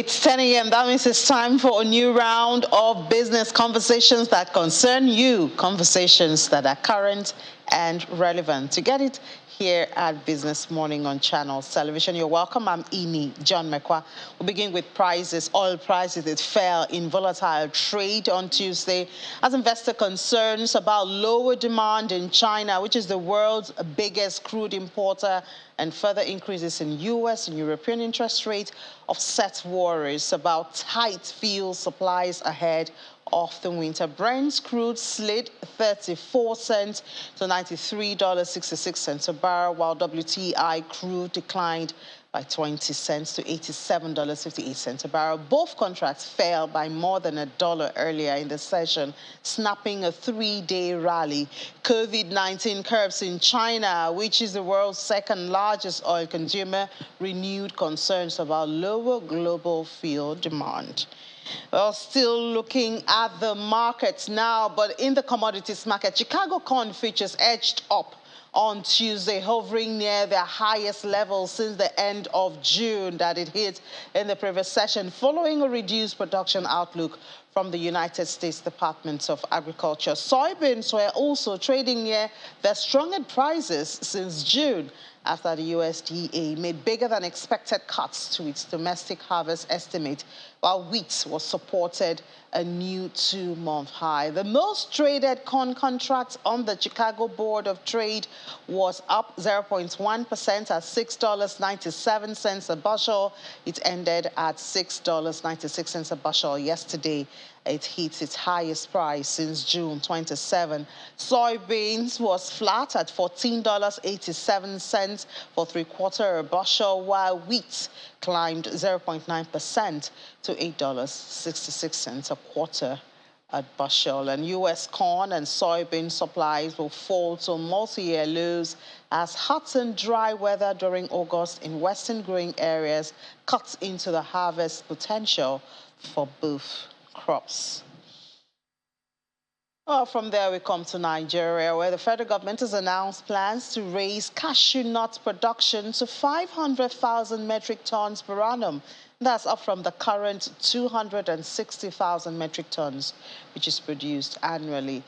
It's 10 a.m. That means it's time for a new round of business conversations that concern you, conversations that are current and relevant. To get it here at Business Morning on Channels Television, you're welcome. I'm John Mekwa. We'll begin with prices. Oil prices, it fell in volatile trade on Tuesday as investor concerns about lower demand in China, which is the world's biggest crude importer, and further increases in U.S. and European interest rates offset worries about tight fuel supplies ahead of the winter. Brent crude slid 34 cents to $93.66 a barrel, while WTI crude declined by 20 cents to $87.58 a barrel. Both contracts fell by more than $1 earlier in the session, snapping a three-day rally. COVID-19 curbs in China, which is the world's second largest oil consumer, renewed concerns about lower global fuel demand. Well, still looking at the markets now, but in the commodities market, Chicago corn futures edged up on Tuesday, hovering near their highest level since the end of June that it hit in the previous session, following a reduced production outlook from the United States Department of Agriculture. Soybeans were also trading near their strongest prices since June, after the USDA made bigger than expected cuts to its domestic harvest estimate, while wheat was supported a new 2-month high. The most traded corn contract on the Chicago Board of Trade was up 0.1% at $6.97 a bushel. It ended at $6.96 a bushel yesterday. It hit its highest price since June 27. Soybeans was flat at $14.87 for 3/4 a bushel, while wheat climbed 0.9% to $8.66 a quarter a bushel. And U.S. corn and soybean supplies will fall to multi-year lows as hot and dry weather during August in western growing areas cuts into the harvest potential for both crops. Well, from there we come to Nigeria, where the federal government has announced plans to raise cashew nut production to 500,000 metric tons per annum. That's up from the current 260,000 metric tons, which is produced annually.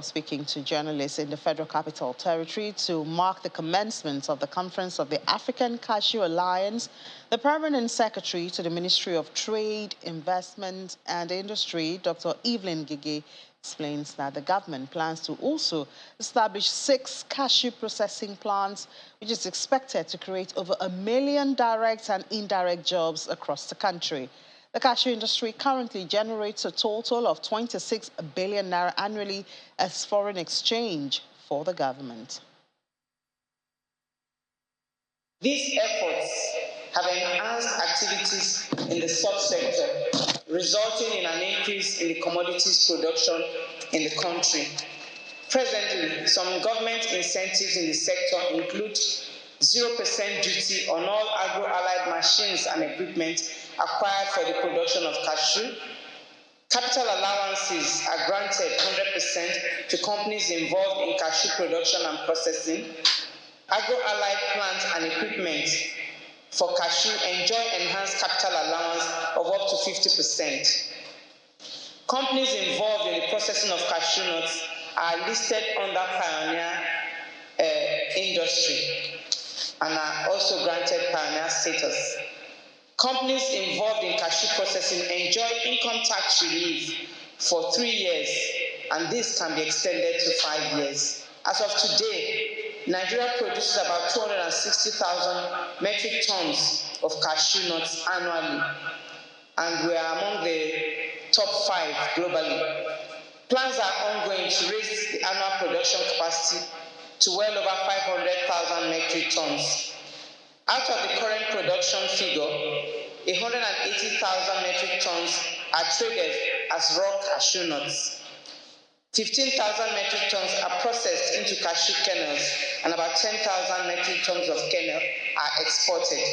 Speaking to journalists in the Federal Capital Territory to mark the commencement of the Conference of the African Cashew Alliance, the Permanent Secretary to the Ministry of Trade, Investment and Industry, Dr. Evelyn Gige, explains that the government plans to also establish 6 cashew processing plants, which is expected to create over 1 million direct and indirect jobs across the country. The cashew industry currently generates a total of 26 billion naira annually as foreign exchange for the government. These efforts have enhanced activities in the subsector, resulting in an increase in the commodities production in the country. Presently, some government incentives in the sector include 0% duty on all agro-allied machines and equipment acquired for the production of cashew. Capital allowances are granted 100% to companies involved in cashew production and processing. Agro-allied plants and equipment for cashew enjoy enhanced capital allowance of up to 50%. Companies involved in the processing of cashew nuts are listed under Pioneer Industry and are also granted Pioneer status. Companies involved in cashew processing enjoy income tax relief for 3 years, and this can be extended to 5 years. As of today, Nigeria produces about 260,000 metric tons of cashew nuts annually, and we are among the top 5 globally. Plans are ongoing to raise the annual production capacity to well over 500,000 metric tons. Out of the current production figure, 180,000 metric tons are traded as raw cashew nuts. 15,000 metric tons are processed into cashew kernels, and about 10,000 metric tons of kernel are exported.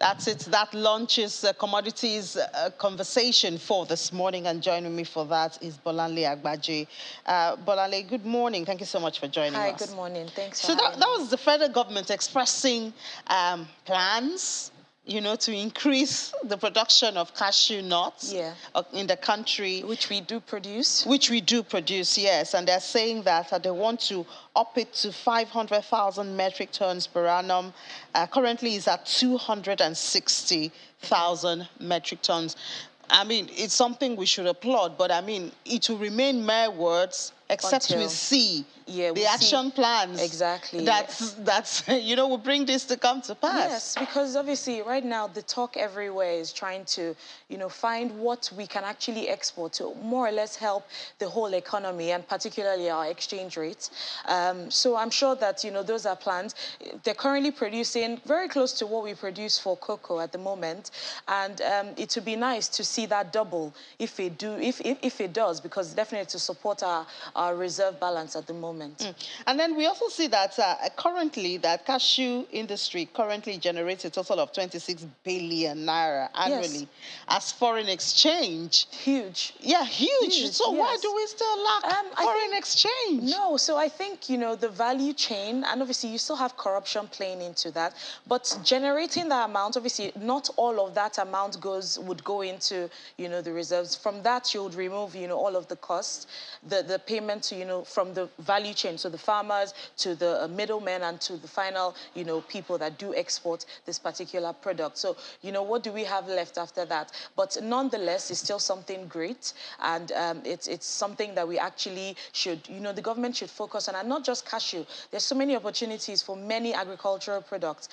That's it. That launches commodities conversation for this morning. And joining me for that is Bolanle Agbaje. Bolanle, good morning. Thank you so much for joining us. Hi, good morning. Thanks for So having that me. was the federal government expressing plans, to increase the production of cashew nuts in the country. Which we do produce. Which we do produce, yes. And they're saying that they want to up it to 500,000 metric tons per annum. Currently, it's at 260,000 metric tons. I mean, it's something we should applaud, but I mean, it will remain mere words except we see the action plans. Exactly. That's will bring this to come to pass. Yes, because obviously right now the talk everywhere is trying to, find what we can actually export to more or less help the whole economy and particularly our exchange rates. So I'm sure that, those are plans. They're currently producing very close to what we produce for cocoa at the moment. And it would be nice to see that double if it does, because definitely to support our reserve balance at the moment. And then we also see that currently that cashew industry currently generates a total of 26 billion naira annually as foreign exchange. Huge. Yeah, huge. So why do we still lack foreign exchange? No, so I think, the value chain, and obviously you still have corruption playing into that, but generating that amount, obviously not all of that amount would go into, the reserves. From that, you would remove, all of the costs, the payment to, from the value chain, so the farmers to the middlemen and to the final, people that do export this particular product. So, what do we have left after that? But nonetheless, it's still something great, and it's something that we actually should, the government should focus on, and not just cashew. There's so many opportunities for many agricultural products,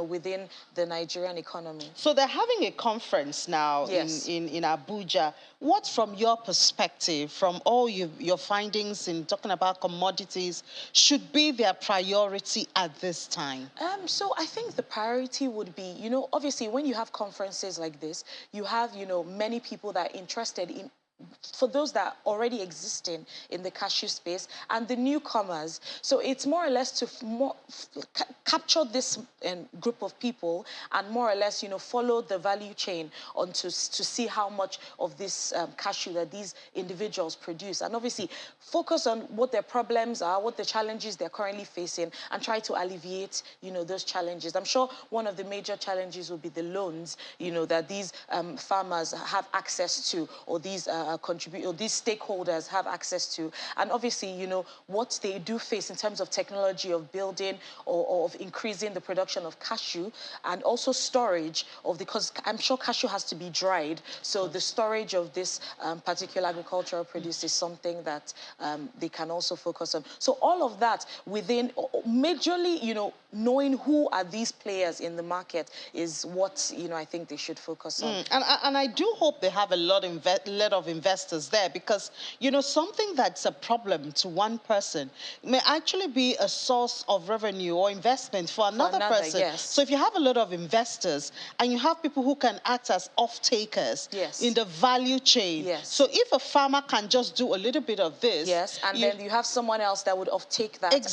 within the Nigerian economy. So they're having a conference now in Abuja. What, from your perspective, from all your findings in talking about commodities, should be their priority at this time? So I think the priority would be, obviously when you have conferences like this, you have, many people that are interested in, for those that are already existing in the cashew space and the newcomers. So it's more or less to capture this group of people and more or less, follow the value chain on to see how much of this cashew that these individuals produce. And obviously focus on what their problems are, what the challenges they're currently facing, and try to alleviate, those challenges. I'm sure one of the major challenges will be the loans, that these farmers have access to, or these these stakeholders have access to. And obviously, what they do face in terms of technology of building or of increasing the production of cashew, and also storage of, because I'm sure cashew has to be dried. So the storage of this particular agricultural produce is something that they can also focus on. So all of that within, majorly, knowing who are these players in the market is what, I think they should focus on. And I do hope they have a lot of investors there, because, something that's a problem to one person may actually be a source of revenue or investment for another person. Yes. So if you have a lot of investors and you have people who can act as off-takers in the value chain. So if a farmer can just do a little bit of this. And then you have someone else that would off-take that and,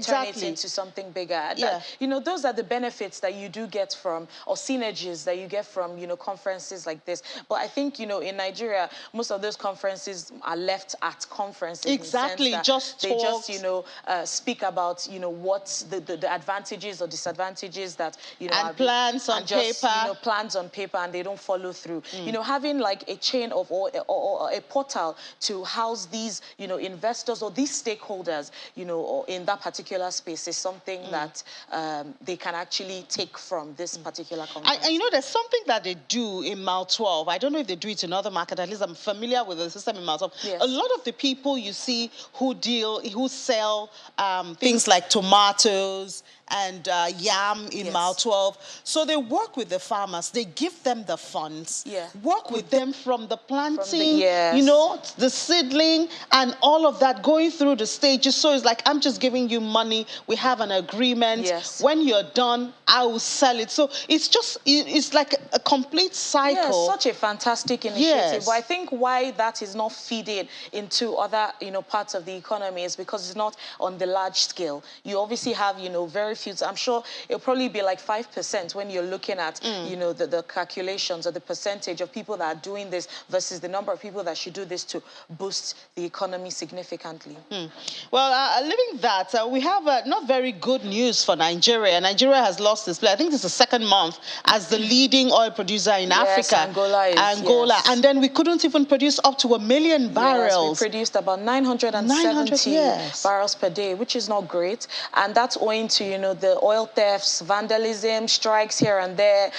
turn it into something bigger. That, those are the benefits that you do get from, or synergies that you get from, conferences like this. But I think, in Nigeria, most of those conferences are left at conferences. Exactly, just they just, speak about, what the advantages or disadvantages that, and plans on paper. Plans on paper, and they don't follow through. Having like a chain of, or a portal to house these, investors or these stakeholders, in that particular space is something that they can actually take from this particular conference. There's something that they do in Mile 12. I don't know if they do it in other markets. At least I'm familiar with the system in Mile 12. A lot of the people you see who sell things like tomatoes and yam in Mile 12. So they work with the farmers. They give them the funds. Work with them from the planting, the seedling and all of that, going through the stages. So it's like, I'm just giving you money. We have an agreement. When you're done, I will sell it. So it's like a complete cycle. Such a fantastic initiative. But I think why that is not feeding into other, parts of the economy is because it's not on the large scale. You obviously have, very few. I'm sure it'll probably be like 5% when you're looking at, the calculations or the percentage of people that are doing this versus the number of people that should do this to boost the economy significantly. Well, leaving that, we have not very good news for Nigeria. Nigeria has lost its place. I think this is the second month as the leading oil producer in Africa. Angola is. Yes. And then we couldn't even produce up to 1 million barrels. Yes, we produced about 970 barrels per day, which is not great. And that's owing to, the oil thefts, vandalism, strikes here and there.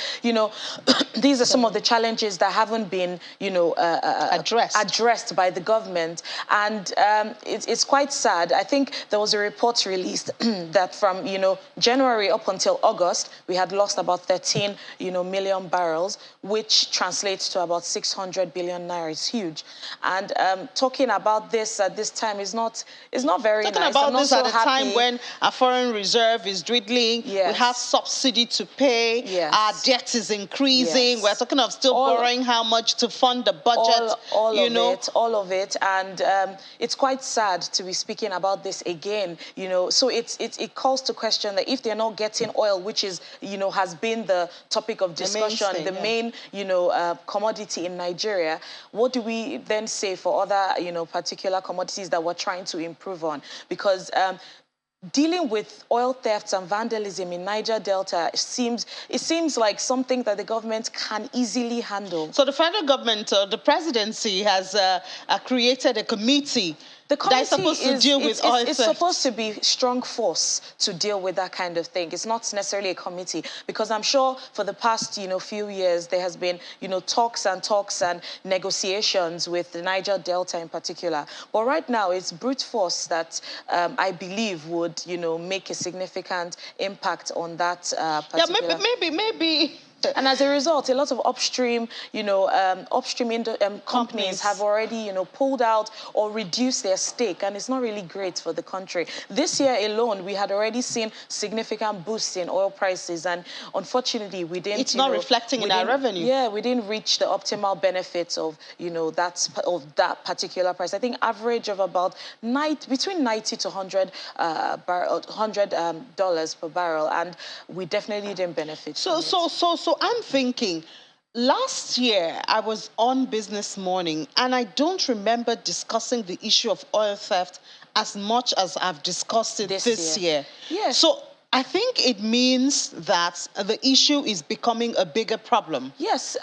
These are some of the challenges that haven't been, addressed by the government. And it's quite sad. I think there was a report released that from, January up until August, we had lost about 13, million barrels, which translates to about 600 billion naira. It's huge. And talking about this at this time is not very nice. Talking about this at a time when our foreign reserve is dwindling, we have subsidy to pay, our debt is increasing, we're talking of still borrowing how much to fund the budget, all of it. And it's quite sad to be speaking about this again, so it calls to question that if they're not getting oil, which is, has been the topic of discussion, the main, commodity in Nigeria, what do we then say for other, particular commodities that we're trying to improve on? Because dealing with oil thefts and vandalism in Niger Delta seems like something that the government can easily handle. So the federal government, the presidency, has created a committee. The committee that's supposed to deal with oil theft. It's supposed to be strong force to deal with that kind of thing. It's not necessarily a committee, because I'm sure for the past, few years there has been, talks and negotiations with the Niger Delta in particular. But right now it's brute force that I believe would, make a significant impact on that particular. Yeah, maybe. And as a result, a lot of upstream, companies have already, pulled out or reduced their stake, and it's not really great for the country. This year alone, we had already seen significant boosts in oil prices, and unfortunately, we didn't. It's not reflecting in our revenue. Yeah, we didn't reach the optimal benefits of, that particular price. I think average of about between 90 to 100 dollars per barrel, and we definitely didn't benefit. So I'm thinking, last year I was on Business Morning, and I don't remember discussing the issue of oil theft as much as I've discussed it this year. Yes. So I think it means that the issue is becoming a bigger problem. Yes.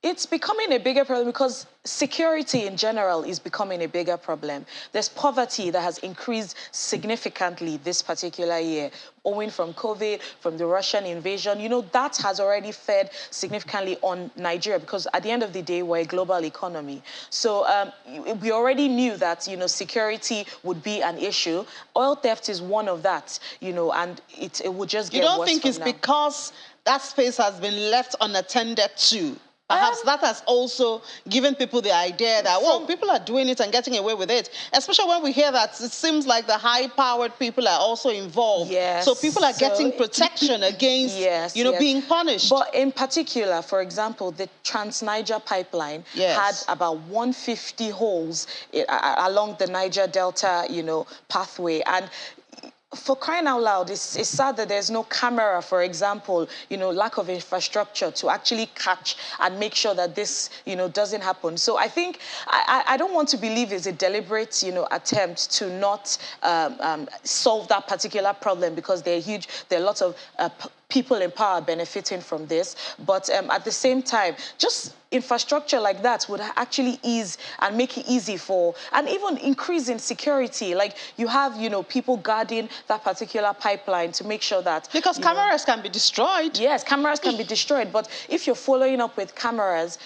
It's becoming a bigger problem because security in general is becoming a bigger problem. There's poverty that has increased significantly this particular year, owing from COVID, from the Russian invasion. That has already fed significantly on Nigeria, because at the end of the day, we're a global economy. So we already knew that, security would be an issue. Oil theft is one of that, and it would just get worse. You don't think it's because that space has been left unattended to? Perhaps that has also given people the idea that, people are doing it and getting away with it. Especially when we hear that it seems like the high-powered people are also involved. Yes. So people are getting protection against, being punished. But in particular, for example, the Trans-Niger pipeline had about 150 holes along the Niger Delta, pathway. And for crying out loud, it's sad that there's no camera, for example, lack of infrastructure to actually catch and make sure that this, doesn't happen. So I think, I don't want to believe it's a deliberate, attempt to not solve that particular problem, because there are lots of people in power benefiting from this. But at the same time, just infrastructure like that would actually ease and make it easy for, and even increase in security. Like you have, people guarding that particular pipeline to make sure that... Because cameras can be destroyed. Yes, cameras can be destroyed. But if you're following up with cameras,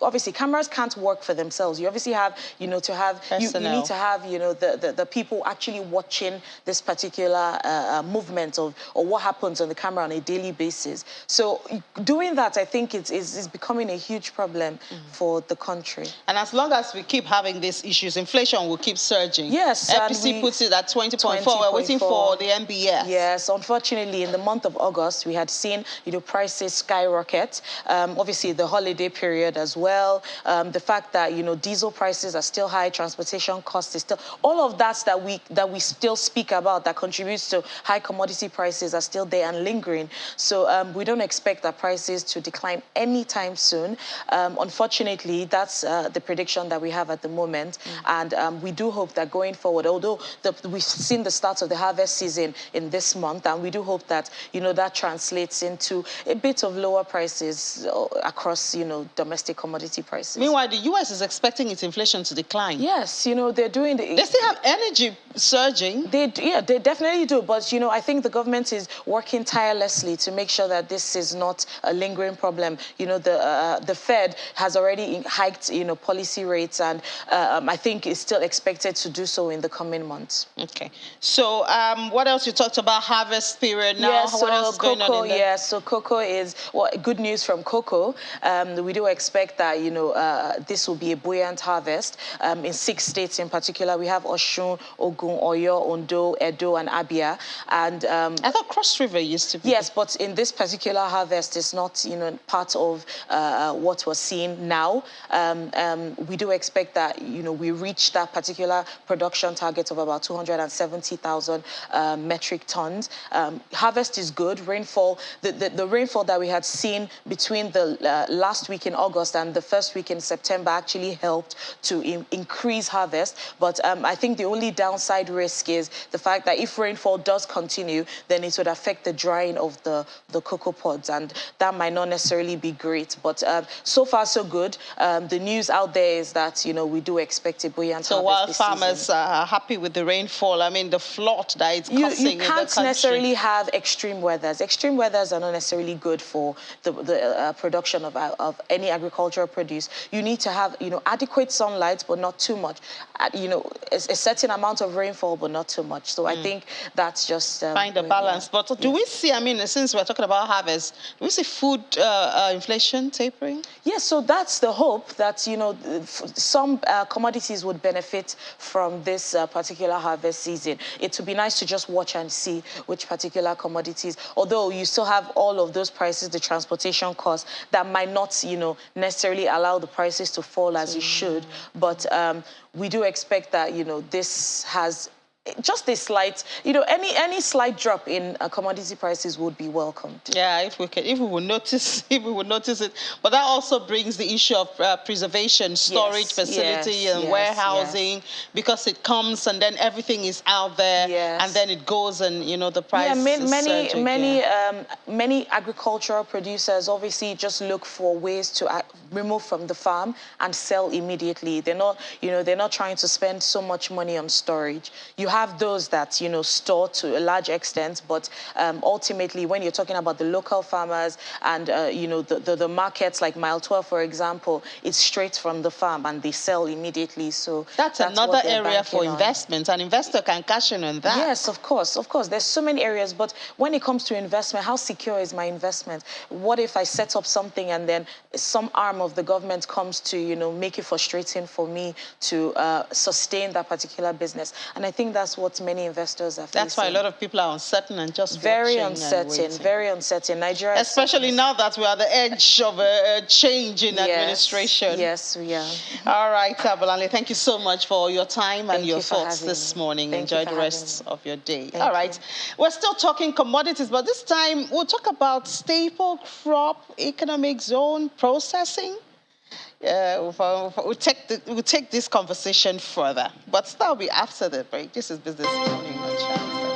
obviously cameras can't work for themselves. You obviously have, you need to have, the people actually watching this particular movement or what happens on the camera camera on a daily basis. So doing that, I think is becoming a huge problem for the country. And as long as we keep having these issues, inflation will keep surging. Yes. FPC puts it at 20.4. We're waiting for the MBS. Yes. Unfortunately, in the month of August, we had seen, prices skyrocket. Obviously, the holiday period as well. The fact that, diesel prices are still high, transportation costs is still, all of that we still speak about that contributes to high commodity prices are still there and lingering. So we don't expect that prices to decline anytime soon. Unfortunately, that's the prediction that we have at the moment. And we do hope that going forward, although we've seen the start of the harvest season in this month, and we do hope that, that translates into a bit of lower prices across, domestic commodity prices. Meanwhile, the U.S. is expecting its inflation to decline. Yes, they're doing the... They still have energy surging. They definitely do. But, I think the government is working tirelessly to make sure that this is not a lingering problem. The Fed has already hiked, policy rates, and I think is still expected to do so in the coming months. Okay. So what else? You talked about harvest period now. Yes, what else is going on in there? Yes, so cocoa is good news from cocoa. We do expect that, this will be a buoyant harvest. In 6 states in particular, we have Osun, Ogun, Oyo, Ondo, Edo, and Abia. And I thought Cross River used to be. Yes, but in this particular harvest, it's not, part of what we're seeing now. We do expect that, we reach that particular production target of about 270,000 metric tons. Harvest is good. Rainfall, the rainfall that we had seen between the last week in August and the first week in September actually helped to increase harvest. But I think the only downside risk is the fact that if rainfall does continue, then it would affect the drying of the cocoa pods, and that might not necessarily be great. But so far, so good. The news out there is that, we do expect a buoyant harvest So while this farmers season. are happy with the rainfall, I mean, the flood that it's causing You in the can't country. necessarily have extreme weathers. Extreme weathers are not necessarily good for the production of any agricultural produce. You need to have, adequate sunlight, but not too much. A certain amount of rainfall, but not too much. So I think that's just... Find a balance. But do we see, since we're talking about harvest, do we see food inflation tapering? Yes, so that's the hope that, some commodities would benefit from this particular harvest season. It would be nice to just watch and see which particular commodities, although you still have all of those prices, the transportation costs, that might not, necessarily allow the prices to fall as it should. But we do expect that, this has just a slight, any slight drop in commodity prices would be welcomed. Yeah, if we would notice it. But that also brings the issue of preservation, storage facility, and warehousing, because it comes and then everything is out there, and then it goes and the price is surging. Many agricultural producers obviously just look for ways to remove from the farm and sell immediately. They're not, they're not trying to spend so much money on storage. You have those that, store to a large extent, but ultimately, when you're talking about the local farmers and, the markets like Mile 12, for example, it's straight from the farm and they sell immediately. So that's another area for investment. An investor can cash in on that. Yes, of course. There's so many areas, but when it comes to investment, how secure is my investment? What if I set up something and then some arm of the government comes to, make it frustrating for me to sustain that particular business? And I think that's what many investors are facing. That's why a lot of people are uncertain and just very uncertain. Nigeria, especially now that we are at the edge of a change in administration. Yes, we are. All right, Avalanche, thank you so much for your time and your thoughts this morning. Enjoy the rest of your day. All right, we're still talking commodities, but this time we'll talk about staple crop economic zone processing. We'll take this conversation further, but that'll be after the break. This is Business Morning on Channel.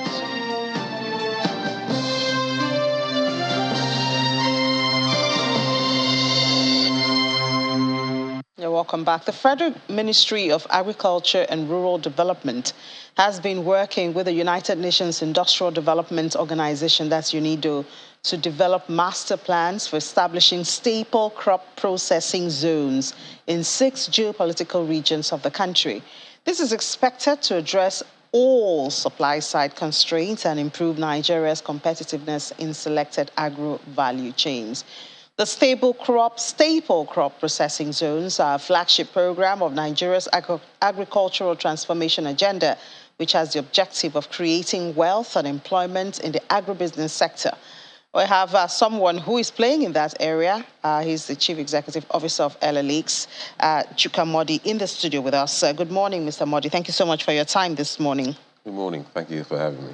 You're welcome back. The Federal Ministry of Agriculture and Rural Development has been working with the United Nations Industrial Development Organization, that's UNIDO, to develop master plans for establishing staple crop processing zones in 6 geopolitical regions of the country. This is expected to address all supply-side constraints and improve Nigeria's competitiveness in selected agro-value chains. The staple crop processing zones are a flagship program of Nigeria's agricultural transformation agenda, which has the objective of creating wealth and employment in the agribusiness sector. We have someone who is playing in that area. He's the Chief Executive Officer of Avalanche, Chuka Modi, in the studio with us. Good morning, Mr. Modi. Thank you so much for your time this morning. Good morning. Thank you for having me.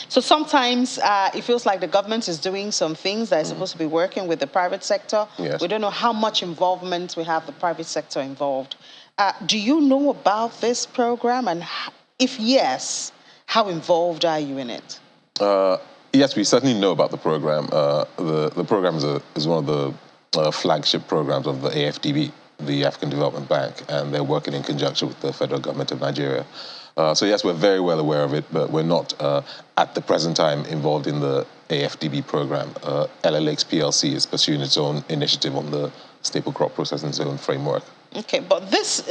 So sometimes it feels like the government is doing some things that are supposed to be working with the private sector. Yes. We don't know how much involvement we have the private sector involved. Do you know about this program? And if yes, how involved are you in it? Yes, we certainly know about the program. The program is one of the flagship programs of the AFDB, the African Development Bank, and they're working in conjunction with the federal government of Nigeria. So yes, we're very well aware of it, but we're not at the present time involved in the AFDB program. LLX PLC is pursuing its own initiative on the staple crop processing zone framework. Okay, but this,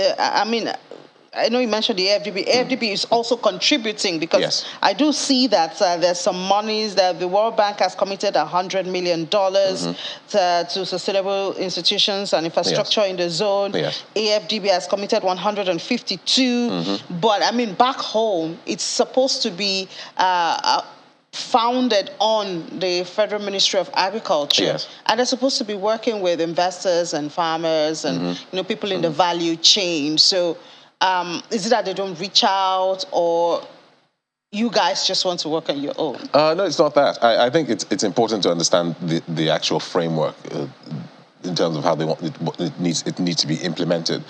I know you mentioned the AFDB. AFDB is also contributing because yes. I do see that there's some monies that the World Bank has committed $100 million to sustainable institutions and infrastructure in the zone. Yes. AFDB has committed 152. But I mean, back home, it's supposed to be founded on the Federal Ministry of Agriculture. Yes. And they're supposed to be working with investors and farmers and people in the value chain. So is it that they don't reach out, or you guys just want to work on your own? No, it's not that. I think it's important to understand the actual framework in terms of how they want it needs to be implemented.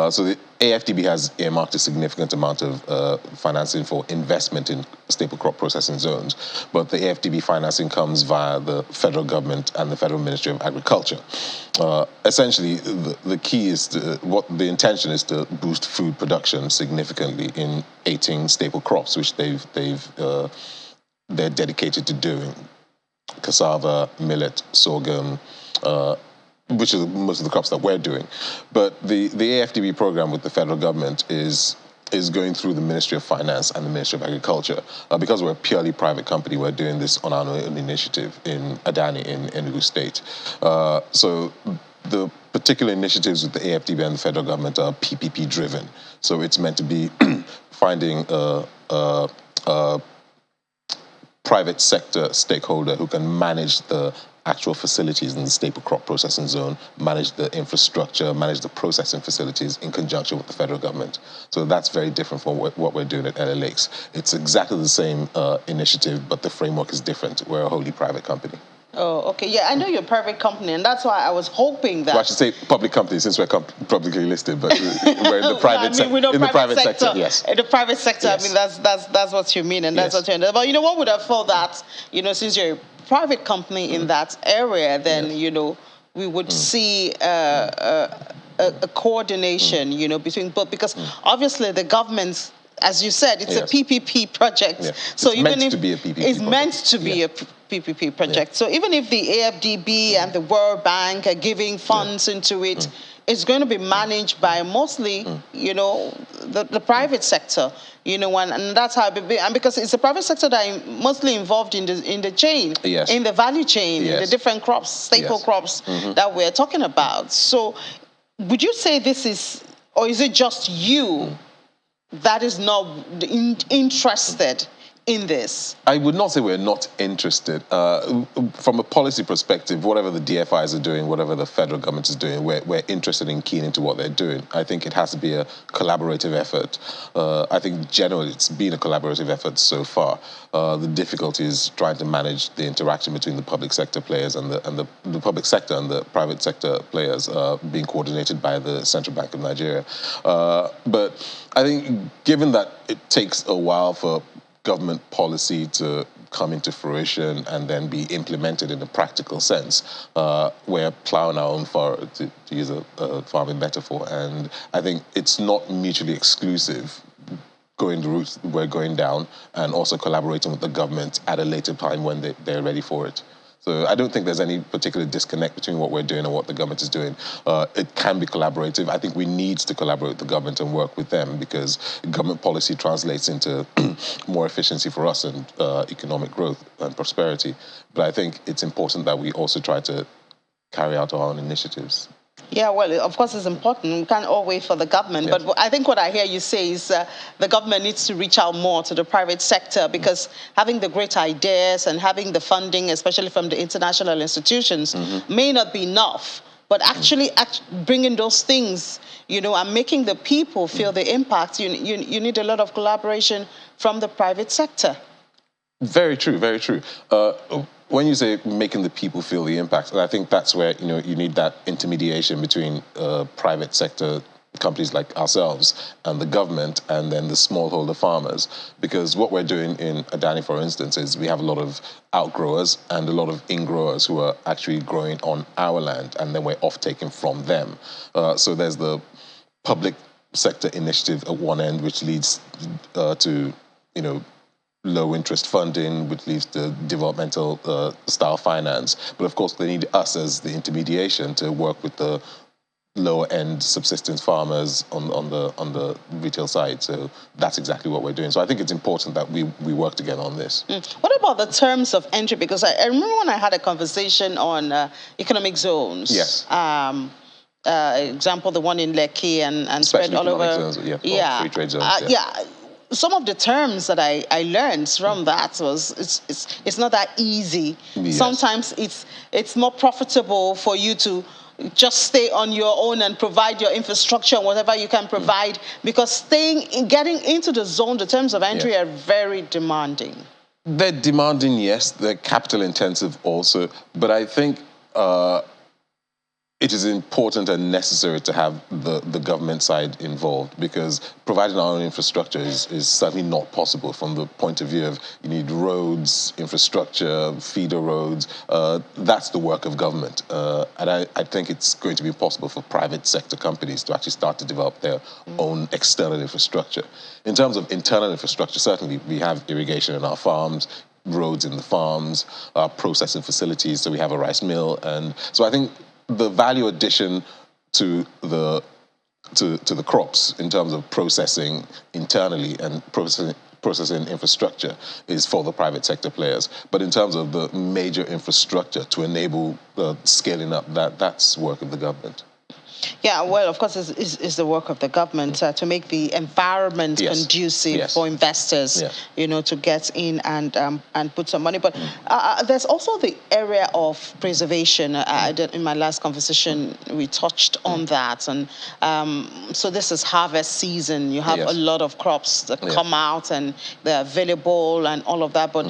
So the AFDB has earmarked a significant amount of financing for investment in staple crop processing zones, but the AFDB financing comes via the federal government and the Federal Ministry of Agriculture. Essentially, the key is the intention is to boost food production significantly in 18 staple crops, which they're dedicated to doing: cassava, millet, sorghum, which is most of the crops that we're doing. But the AFDB program with the federal government is going through the Ministry of Finance and the Ministry of Agriculture. Because we're a purely private company, we're doing this on our own initiative in Adani in Enugu State. So the particular initiatives with the AFDB and the federal government are PPP driven. So it's meant to be finding a private sector stakeholder who can manage the actual facilities in the staple crop processing zone, manage the infrastructure, manage the processing facilities in conjunction with the federal government. So that's very different from what we're doing at LLX. It's exactly the same initiative, but the framework is different. We're a wholly private company. Oh, okay. Yeah, I know you're a private company, and that's why I was hoping that... Well, I should say public company since we're publicly listed, but we're in the private sector. In the private sector, yes. In the private sector, yes. I mean, that's what you mean, and that's what you're... But, one would have thought that, since you're a private company in that area, then, we would see a coordination, between both, because obviously the government's, as you said, it's a PPP project. Yeah. So it's even meant if to be a PPP it's project. meant to be a PPP project. So even if the AFDB and the World Bank are giving funds into it, it's going to be managed by mostly, the private sector, and that's how it be. And because it's the private sector that is mostly involved in the chain, in the value chain, in the different crops, staple crops that we're talking about. So would you say this is, or is it just you that is not interested in this? I would not say we're not interested. From a policy perspective, whatever the DFIs are doing, whatever the federal government is doing, we're interested and keen into what they're doing. I think it has to be a collaborative effort. I think generally it's been a collaborative effort so far. The difficulty is trying to manage the interaction between the public sector players and the public sector and the private sector players being coordinated by the Central Bank of Nigeria. But I think given that it takes a while for government policy to come into fruition and then be implemented in a practical sense, we're plowing our own furrow, to use a farming metaphor. And I think it's not mutually exclusive going the route we're going down and also collaborating with the government at a later time when they're ready for it. So I don't think there's any particular disconnect between what we're doing and what the government is doing. It can be collaborative. I think we need to collaborate with the government and work with them because government policy translates into more efficiency for us and economic growth and prosperity. But I think it's important that we also try to carry out our own initiatives. Yeah, well, of course, it's important. We can't all wait for the government. Yes. But I think what I hear you say is the government needs to reach out more to the private sector because having the great ideas and having the funding, especially from the international institutions, may not be enough. But actually bringing those things, and making the people feel the impact, you need a lot of collaboration from the private sector. Very true, very true. When you say making the people feel the impact, I think that's where you need that intermediation between private sector companies like ourselves and the government, and then the smallholder farmers. Because what we're doing in Adani, for instance, is we have a lot of outgrowers and a lot of ingrowers who are actually growing on our land, and then we're off-taking from them. So there's the public sector initiative at one end, which leads to low interest funding, which leads to developmental style finance. But of course, they need us as the intermediation to work with the lower end subsistence farmers on the retail side. So that's exactly what we're doing. So I think it's important that we work together on this. What about the terms of entry? Because I remember when I had a conversation on economic zones. Yes. Example, the one in Lekki and spread all over. Zones, yeah. Free trade zones. Yeah. Some of the terms that I learned from that was it's not that easy. Yes. Sometimes it's more profitable for you to just stay on your own and provide your infrastructure and whatever you can provide, because getting into the zone, the terms of entry are very demanding. They're demanding, yes. They're capital intensive also. But I think it is important and necessary to have the government side involved, because providing our own infrastructure is certainly not possible from the point of view of you need roads, infrastructure, feeder roads. That's the work of government. And I think it's going to be possible for private sector companies to actually start to develop their own external infrastructure. In terms of internal infrastructure, certainly we have irrigation in our farms, roads in the farms, processing facilities, so we have a rice mill. And so I think the value addition to the crops in terms of processing internally and processing infrastructure is for the private sector players. But in terms of the major infrastructure to enable the scaling up, that's work of the government. Yeah, well, of course, it's the work of the government to make the environment conducive for investors, to get in and put some money. But there's also the area of preservation. In my last conversation, we touched on that. And so this is harvest season. You have a lot of crops that come out and they're available and all of that. But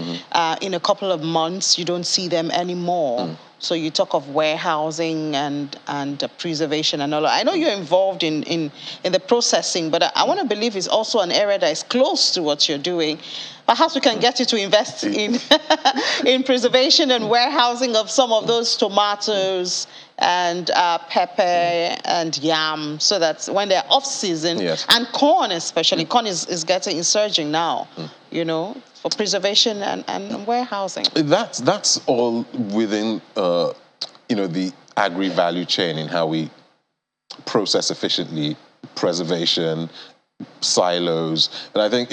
in a couple of months, you don't see them anymore. So you talk of warehousing and preservation and all. I know you're involved in the processing, but I want to believe it's also an area that is close to what you're doing. Perhaps we can get you to invest in in preservation and warehousing of some of those tomatoes and pepper and yam, so that when they're off season, and corn especially, corn is getting surging now, for preservation and warehousing. That's all within the agri value chain in how we process efficiently, preservation, silos. And I think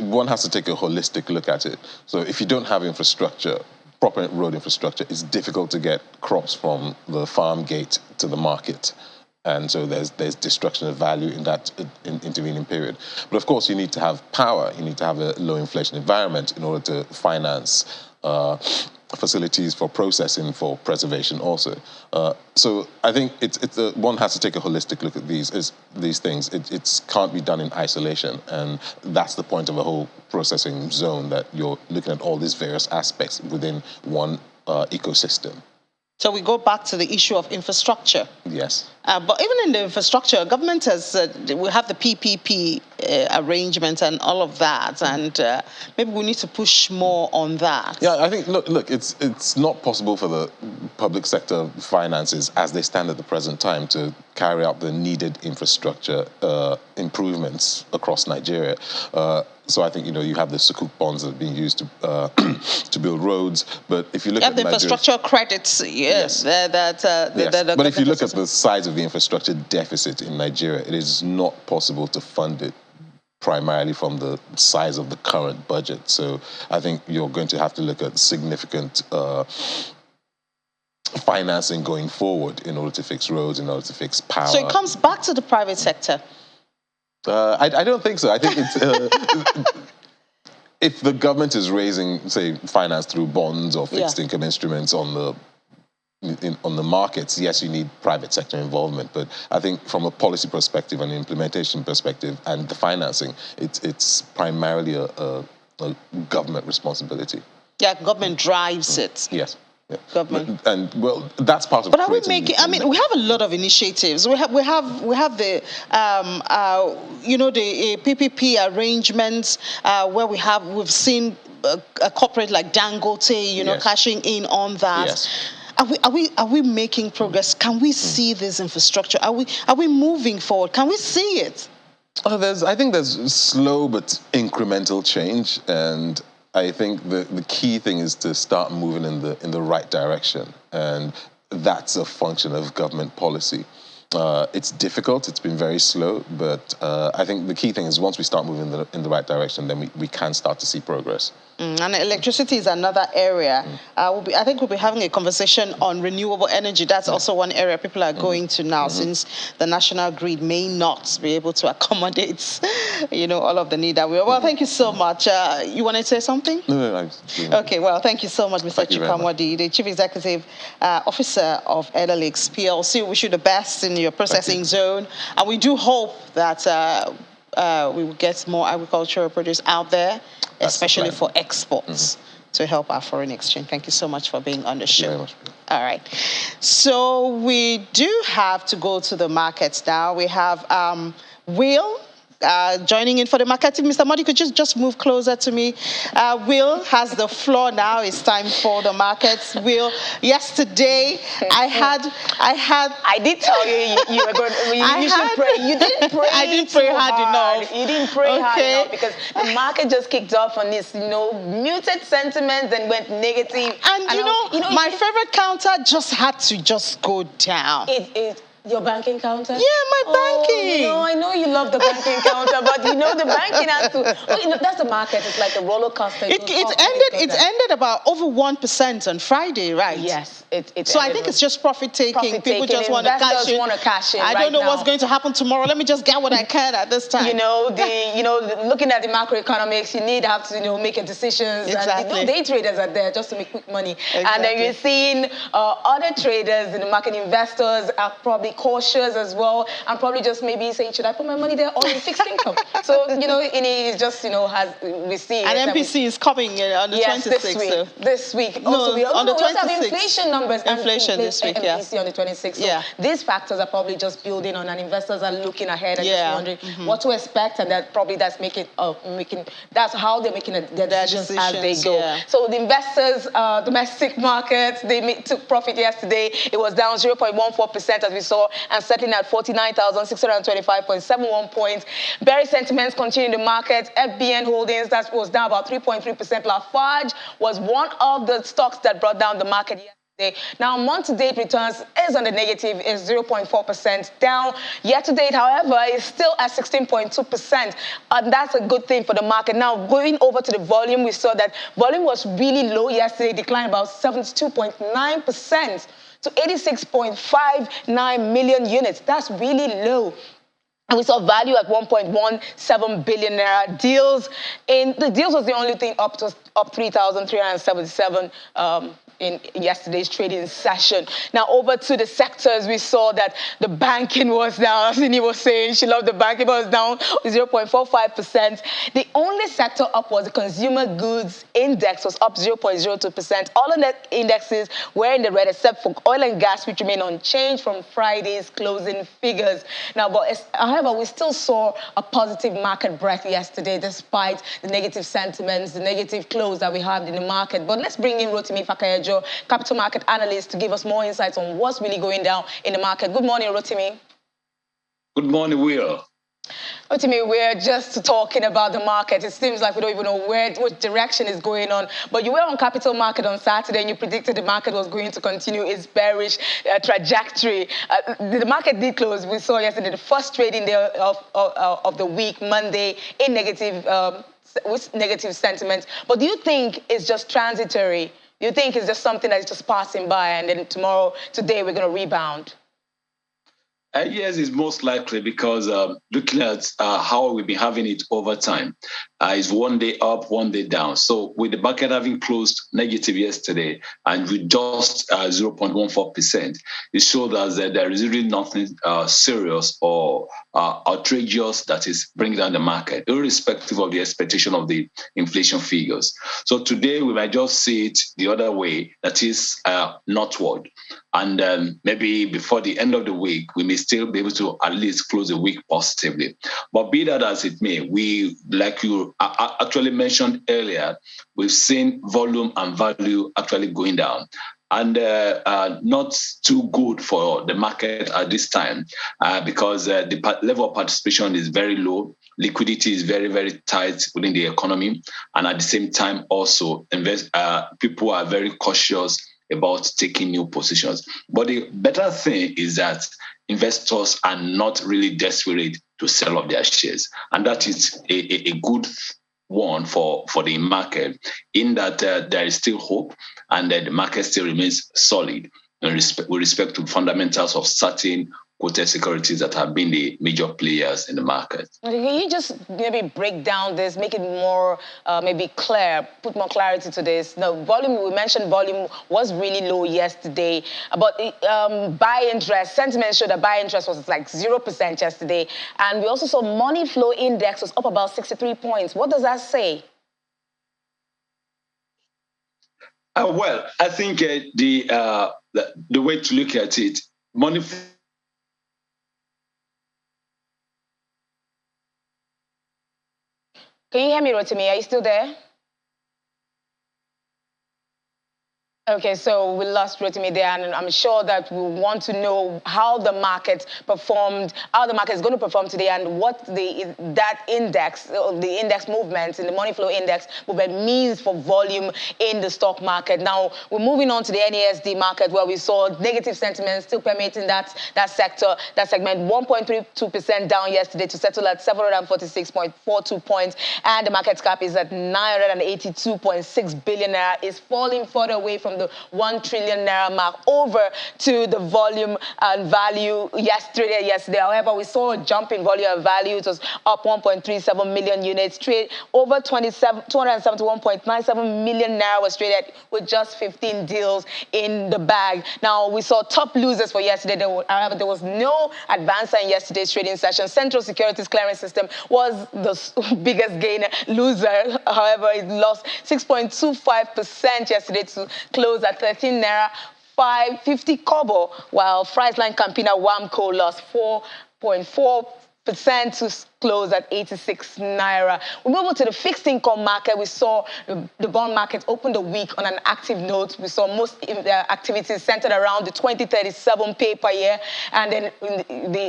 one has to take a holistic look at it. So if you don't have infrastructure, proper road infrastructure, it's difficult to get crops from the farm gate to the market. And so there's destruction of value in that intervening period. But of course, you need to have power. You need to have a low inflation environment in order to finance facilities for processing, for preservation also. So I think one has to take a holistic look at these things. It can't be done in isolation. And that's the point of a whole processing zone, that you're looking at all these various aspects within one ecosystem. So we go back to the issue of infrastructure. Yes. But even in the infrastructure, government has, we have the PPP arrangement and all of that, and maybe we need to push more on that. Yeah, I think, look, it's not possible for the public sector finances as they stand at the present time to carry out the needed infrastructure improvements across Nigeria. So I think, you have the Sukuk bonds that are being used to to build roads. But if you look You at have the infrastructure credits, yes. But if you look at the size of the infrastructure deficit in Nigeria, it is not possible to fund it primarily from the size of the current budget. So I think you're going to have to look at significant financing going forward in order to fix roads, in order to fix power. So it comes back to the private sector. I don't think so. I think it's if the government is raising, say, finance through bonds or fixed income instruments on the markets, yes, you need private sector involvement. But I think from a policy perspective and implementation perspective and the financing, it's primarily a government responsibility. Yeah, government drives it. Yes. Yeah. Government. That's part of. But are we making? I mean, we have a lot of initiatives. We have the the PPP arrangements where we've seen a corporate like Dangote, cashing in on that. Yes. Are we making progress? Can we see this infrastructure? Are we moving forward? Can we see it? I think there's slow but incremental change, and I think the key thing is to start moving in the right direction, and that's a function of government policy. It's difficult, it's been very slow, but I think the key thing is once we start moving in the right direction, then we can start to see progress. And electricity is another area. I think we'll be having a conversation on renewable energy. That's also one area people are going to now, since the national grid may not be able to accommodate, all of the need that we are. Well, thank you so much. You want to say something? No. Okay, well, thank you so much, Mr. Chikamwadi, the Chief Executive Officer of Edelix PLC. We wish you the best in your processing zone. And we do hope that we will get more agricultural produce out there, especially for exports, to help our foreign exchange. Thank you so much for being on the show. Very much. All right. So we do have to go to the markets now. We have Will joining in for the market. Mr. Modi, could you just move closer to me? Will has the floor now. It's time for the markets. Will, yesterday I did tell you were going. You should pray. You didn't pray. I didn't pray hard enough. You didn't pray hard enough because the market just kicked off on this, muted sentiment and went negative. And my favorite counter just had to just go down. Your banking counter? Yeah, my banking. I know you love the banking counter, but the banking has to. That's the market. It's like a roller coaster. It ended about over 1% on Friday, right? Yes, so I think it's just profit taking. People just want to cash in. I don't know what's going to happen tomorrow. Let me just get what I can at this time. Looking at the macroeconomics, you have to make a decisions. Exactly. And day traders are there just to make quick money. Exactly. And then you're seeing other traders in the market, investors are probably cautious as well, and probably just maybe saying, should I put my money there or in fixed income? So, it just, has received. And MPC is coming on the 26th. This week. No, also, we on the 26th. Also have inflation numbers. Inflation this week, MPC on the 26th. So these factors are probably just building on, and investors are looking ahead and just wondering what to expect, and that's that's how they're making their decisions as they go. Yeah. So the investors, domestic markets, they took profit yesterday. It was down 0.14% as we saw, and settling at 49,625.71 points. Bearish sentiments continue in the market. FBN Holdings, that was down about 3.3%. Lafarge was one of the stocks that brought down the market yesterday. Now, month-to-date returns is on the negative, is 0.4% down. Year-to-date, however, is still at 16.2%, and that's a good thing for the market. Now, going over to the volume, we saw that volume was really low yesterday, declined about 72.9%. to 86.59 million units. That's really low. And we saw value at 1.17 billion naira. The deals was the only thing up 3,377 in yesterday's trading session. Now, over to the sectors, we saw that the banking was down. As Nini was saying, she loved the banking, but it was down 0.45%. The only sector up was the consumer goods index, was up 0.02%. All of the indexes were in the red, except for oil and gas, which remain unchanged from Friday's closing figures. Now, however, we still saw a positive market breadth yesterday, despite the negative sentiments, the negative close that we had in the market. But let's bring in Rotimi Fakayejo, capital market analyst, to give us more insights on what's really going down in the market. Good morning, Rotimi. Good morning, Will. Ultimately, we're just talking about the market. It seems like we don't even know which direction is going on. But you were on capital market on Saturday and you predicted the market was going to continue its bearish trajectory. The market did close. We saw yesterday the first trading day of the week, Monday, in with negative sentiment. But do you think it's just transitory? Do you think it's just something that's just passing by and then today we're going to rebound? Yes, it's most likely because looking at how we've been having it over time, is one day up, one day down. So with the market having closed negative yesterday and with just 0.14%, it shows us that there is really nothing serious or outrageous that is bringing down the market, irrespective of the expectation of the inflation figures. So today we might just see it the other way, that is northward. And maybe before the end of the week, we may still be able to at least close the week positively. But be that as it may, we, like you actually mentioned earlier, we've seen volume and value actually going down. And not too good for the market at this time because the level of participation is very low. Liquidity is very, very tight within the economy. And at the same time, also, people are very cautious about taking new positions. But the better thing is that investors are not really desperate to sell off their shares. And that is a good one for the market, in that there is still hope and that the market still remains solid with respect to fundamentals of certain quoted securities that have been the major players in the market. Can you just maybe break down this, make it more maybe clear, put more clarity to this? Now, volume, we mentioned volume was really low yesterday, but buy interest, sentiment showed that buy interest was like 0% yesterday. And we also saw money flow index was up about 63 points. What does that say? Well, I think the way to look at it, money. Can you hear me, Rotimi? Are you still there? Okay, so we lost Rotimi there, and I'm sure that we want to know how the market performed, how the market is going to perform today, and what that index, the index movement, in the money flow index movement means for volume in the stock market. Now, we're moving on to the NASD market, where we saw negative sentiment still permeating that sector, that segment, 1.32% down yesterday to settle at 746.42 points, and the market cap is at 982.6 billion naira, is falling further away from the 1 trillion naira mark over to the volume and value yesterday. However, we saw a jump in volume and value. It was up 1.37 million units. Trade over 271.97 million naira was traded with just 15 deals in the bag. Now, we saw top losers for yesterday. However, there was no advancer in yesterday's trading session. Central Securities Clearing System was the biggest gainer loser. However, it lost 6.25% yesterday to close at 13 naira 550 kobo, while Friesland Campina Wamco lost 4.4% to close at 86 naira. We move on to the fixed income market. We saw the bond market open the week on an active note. We saw most activities centered around the 2037 paper year, and then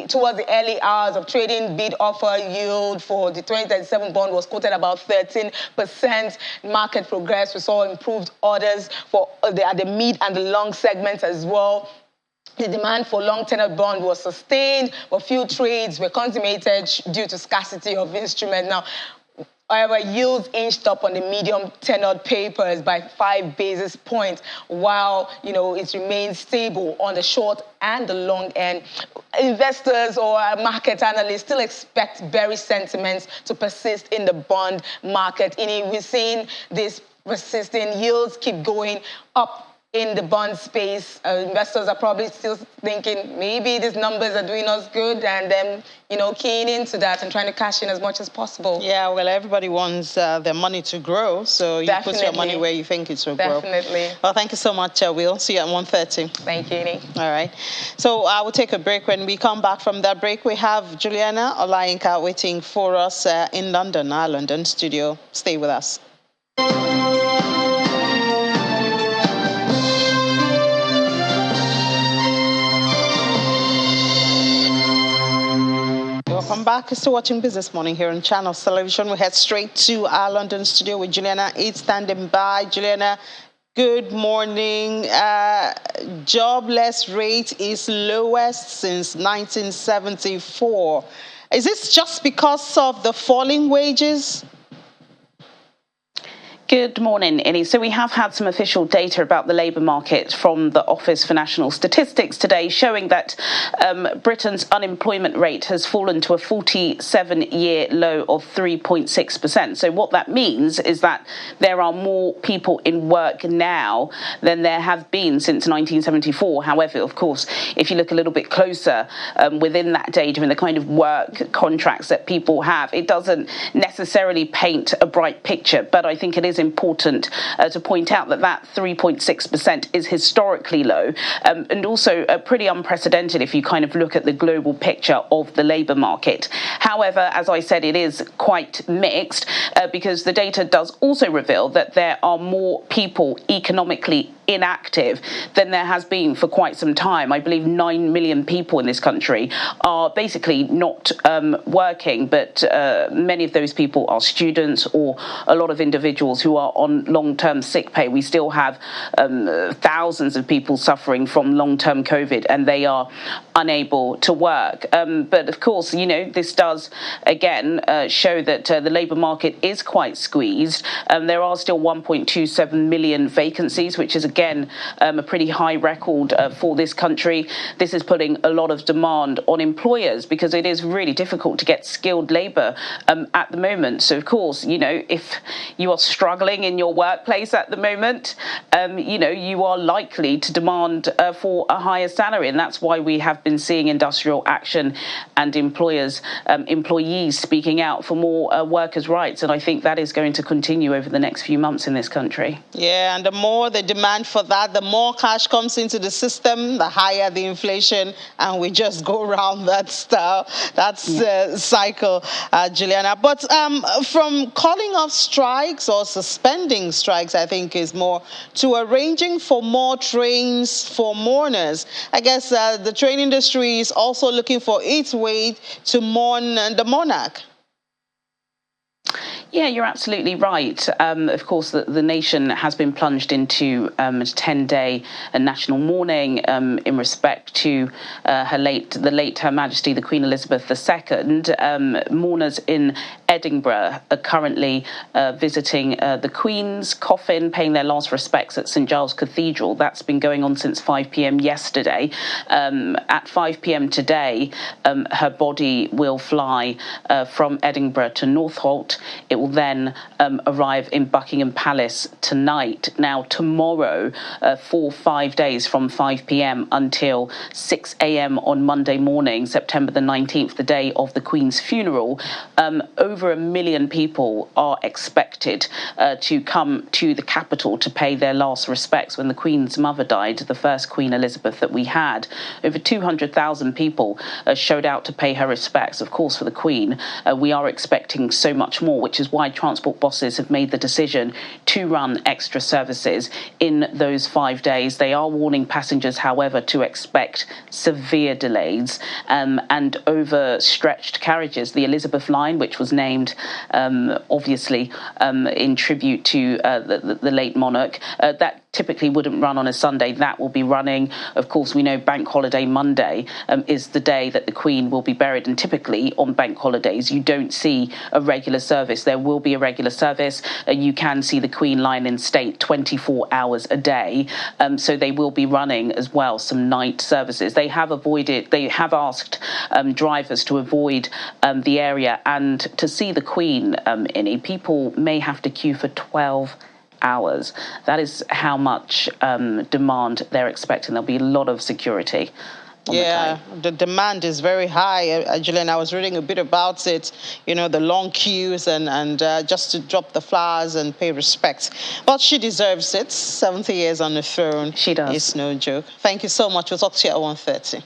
towards the early hours of trading, bid offer yield for the 2037 bond was quoted about 13%. Market progress. We saw improved orders for the mid and the long segments as well. The demand for long-tenured bond was sustained, but few trades were consummated due to scarcity of instrument. Now, however, yields inched up on the medium-tenured papers by 5 basis points, while it remains stable on the short and the long end. Investors or market analysts still expect bearish sentiments to persist in the bond market. We're seeing this persisting, yields keep going up in the bond space. Investors are probably still thinking maybe these numbers are doing us good, and then keying into that and trying to cash in as much as possible. Yeah, well, everybody wants their money to grow, so you put your money where you think it will grow. Definitely. Well, thank you so much, Will. See you at 1:30. Thank you, Ini. All right. So I will take a break. When we come back from that break, we have Juliana Olayinka waiting for us in London, our London studio. Stay with us. Welcome back. You're still watching Business Morning here on Channels Television. We head straight to our London studio with Juliana Eid standing by. Juliana, good morning. Jobless rate is lowest since 1974. Is this just because of the falling wages? Good morning, Innie. So we have had some official data about the labour market from the Office for National Statistics today, showing that Britain's unemployment rate has fallen to a 47-year low of 3.6%. So what that means is that there are more people in work now than there have been since 1974. However, of course, if you look a little bit closer within that data and the kind of work contracts that people have, it doesn't necessarily paint a bright picture. But I think it is important to point out that that 3.6% is historically low and also pretty unprecedented if you kind of look at the global picture of the labour market. However, as I said, it is quite mixed because the data does also reveal that there are more people economically inactive than there has been for quite some time. I believe 9 million people in this country are basically not working, but many of those people are students or a lot of individuals who are on long-term sick pay. We still have thousands of people suffering from long-term COVID and they are unable to work. But of course, you know, this does again show that the labour market is quite squeezed. There are still 1.27 million vacancies, which is again a pretty high record for this country. This is putting a lot of demand on employers because it is really difficult to get skilled labour at the moment. So of course, you know, if you are struggling in your workplace at the moment, you know, you are likely to demand for a higher salary, and that's why we have been seeing industrial action and employees speaking out for more workers' rights, and I think that is going to continue over the next few months in this country. Yeah, and the more the demand for that, the more cash comes into the system, the higher the inflation, and we just go around that style, cycle, Juliana. But from calling off strikes or suspending strikes, I think is more to arranging for more trains for mourners. I guess the train industry is also looking for its way to mourn the monarch. Yeah, you're absolutely right. Of course, the nation has been plunged into a 10-day national mourning in respect to the late Her Majesty, the Queen Elizabeth II. Mourners in Edinburgh are currently visiting the Queen's coffin, paying their last respects at St Giles Cathedral. That's been going on since 5 p.m. yesterday. At 5 p.m. today, her body will fly from Edinburgh to Northolt. It will then arrive in Buckingham Palace tonight. Now, tomorrow, for 5 days from 5 p.m. until 6 a.m. on Monday morning, September the 19th, the day of the Queen's funeral, over 1 million people are expected to come to the capital to pay their last respects. When the Queen's mother died, the first Queen Elizabeth that we had, over 200,000 people showed out to pay her respects. Of course, for the Queen, we are expecting so much more, which is why transport bosses have made the decision to run extra services in those 5 days. They are warning passengers, however, to expect severe delays and overstretched carriages. The Elizabeth line, which was named obviously in tribute to the late monarch, that typically wouldn't run on a Sunday. That will be running. Of course, we know Bank Holiday Monday is the day that the Queen will be buried, and typically on bank holidays you don't see a regular service. There will be a regular service. You can see the Queen line in state 24 hours a day, so they will be running as well some night services. They have asked drivers to avoid the area, and to see the Queen, people may have to queue for 12 hours. That is how much demand they're expecting. There'll be a lot of security. Yeah, the demand is very high, Julian. I was reading a bit about it, you know, the long queues and just to drop the flowers and pay respects. But she deserves it. 70 years on the throne. She does. It's no joke. Thank you so much. We'll talk to you at 1:30.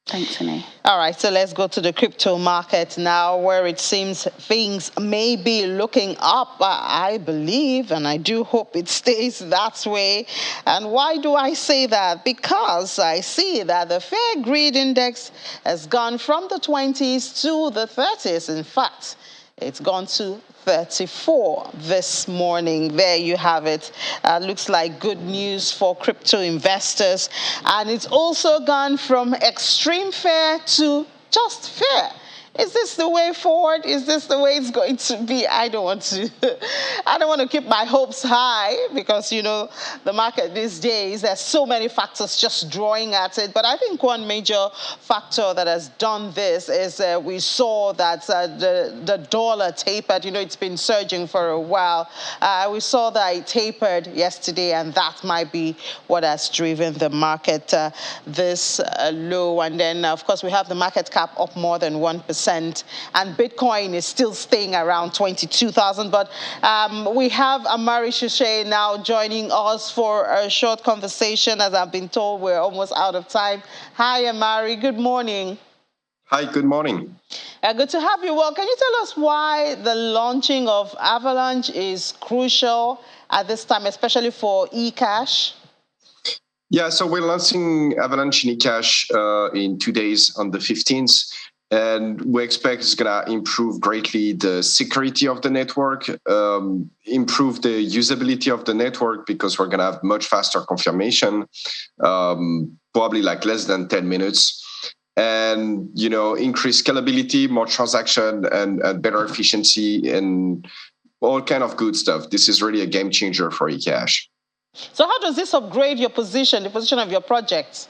Thanks, Annie. All right, so let's go to the crypto market now, where it seems things may be looking up, I believe, and I do hope it stays that way. And why do I say that? Because I see that the Fair Greed Index has gone from the 20s to the 30s. In fact, it's gone to 34 this morning. There you have it. Looks like good news for crypto investors. And it's also gone from extreme fair to just fair. Is this the way forward? Is this the way it's going to be? I don't want to keep my hopes high because, you know, the market these days, there's so many factors just drawing at it. But I think one major factor that has done this is we saw that the dollar tapered. You know, it's been surging for a while. We saw that it tapered yesterday, and that might be what has driven the market this low. And then, of course, we have the market cap up more than 1%. And Bitcoin is still staying around 22,000. But we have Amari Shishe now joining us for a short conversation. As I've been told, we're almost out of time. Hi, Amari. Good morning. Hi, good morning. Good to have you. Well, can you tell us why the launching of Avalanche is crucial at this time, especially for eCash? Yeah, so we're launching Avalanche in eCash in 2 days on the 15th. And we expect it's going to improve greatly the security of the network, improve the usability of the network because we're going to have much faster confirmation, probably like less than 10 minutes. And, you know, increase scalability, more transaction and better efficiency and all kind of good stuff. This is really a game changer for eCash. So how does this upgrade your position, the position of your project?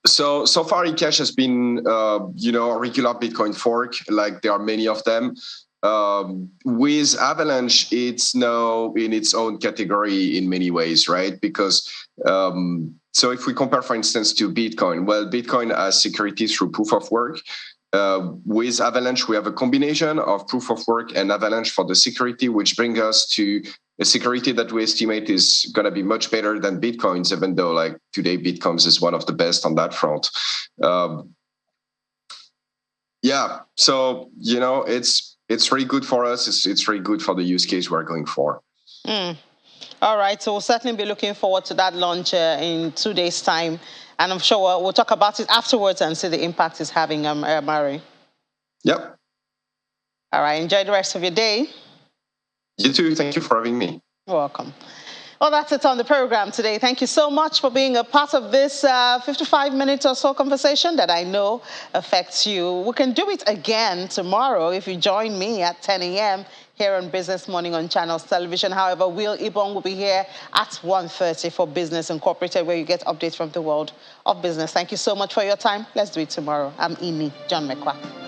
So far, eCash has been, you know, a regular Bitcoin fork, like there are many of them. With Avalanche, it's now in its own category in many ways, right? Because, so if we compare, for instance, to Bitcoin, well, Bitcoin has security through proof of work. With Avalanche, we have a combination of proof of work and Avalanche for the security, which brings us to a security that we estimate is going to be much better than Bitcoin's, even though like today Bitcoin's is one of the best on that front. Yeah, so, you know, it's really good for us. It's really good for the use case we're going for. All right, so we'll certainly be looking forward to that launch in 2 days' time. And I'm sure we'll talk about it afterwards and see the impact it's having, Mari. Yep. All right, enjoy the rest of your day. You too. Thank you for having me. You're welcome. Well, that's it on the program today. Thank you so much for being a part of this 55-minute or so conversation that I know affects you. We can do it again tomorrow if you join me at 10 a.m. here on Business Morning on Channels Television. However, Will Ibong will be here at 1:30 for Business Incorporated, where you get updates from the world of business. Thank you so much for your time. Let's do it tomorrow. I'm Imi John McQuack.